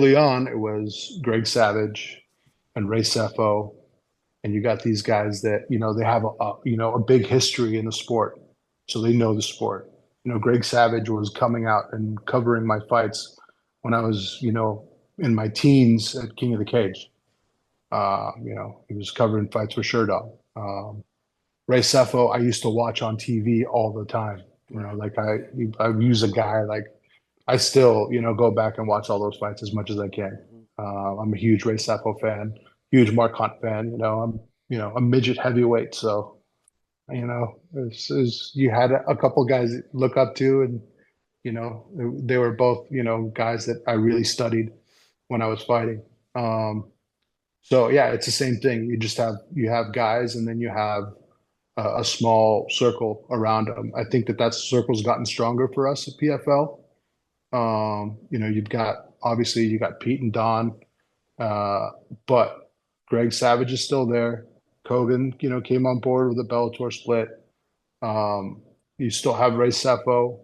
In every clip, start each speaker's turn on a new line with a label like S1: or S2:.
S1: early on, it was Greg Savage and Ray Sefo, and you got these guys that they have a big history in the sport, so they know the sport. Greg Savage was coming out and covering my fights when I was in my teens at King of the Cage. He was covering fights for Sherdog. Ray Sefo, I used to watch on TV all the time.
S2: Right.
S1: Like I use a guy like I still, go back and watch all those fights as much as I can.
S2: Hmm.
S1: I'm a huge Ray Sefo fan, huge Mark Hunt fan. I'm, a midget heavyweight, so you had a couple guys that look up to, and they were both, guys that I really studied when I was fighting. So yeah, it's the same thing. You have guys, and then you have a small circle around them. I think that circle's gotten stronger for us at PFL. You've got obviously you got Pete and Don, uh, but Greg Savage is still there. Kogan, came on board with the Bellator split. You still have Ray Sefo.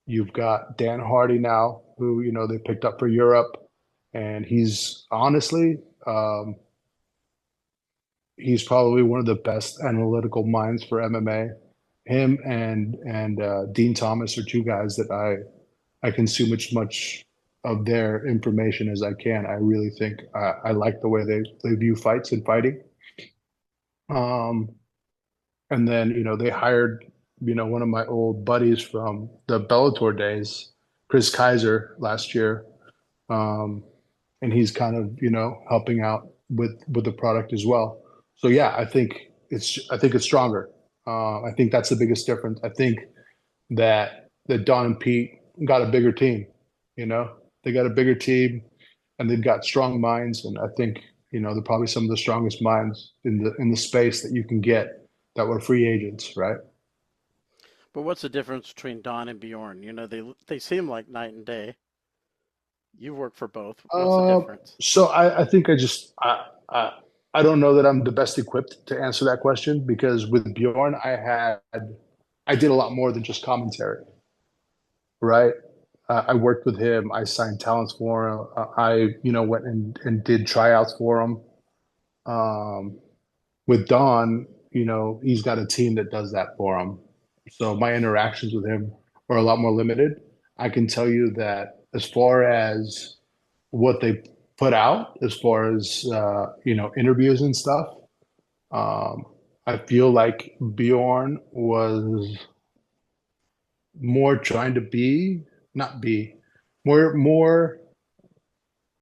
S1: You've got Dan Hardy now, who they picked up for Europe, and he's honestly, he's probably one of the best analytical minds for MMA. Him and Dean Thomas are two guys that I consume as much of their information as I can. I really think I like the way they view fights and fighting. Um, and then they hired one of my old buddies from the Bellator days, Chris Kaiser, last year, um, and he's kind of helping out with the product as well. So yeah, I think it's stronger. I think that's the biggest difference. I think that Don and Pete got a bigger team. You know, they got a bigger team, and they've got strong minds. And I think they're probably some of the strongest minds in the space that you can get that were free agents, right?
S2: But what's the difference between Don and Bjorn? They seem like night and day. You've worked for both. What's the
S1: Uh,
S2: difference?
S1: so I think I don't know that I'm the best equipped to answer that question because with Bjorn I did a lot more than just commentary, right? I worked with him. I signed talents for him. I went and did tryouts for him. Um, with Don, he's got a team that does that for him. So my interactions with him are a lot more limited. I can tell you that as far as what they put out, as far as interviews and stuff, um, I feel like Bjorn was more trying to be, not be, more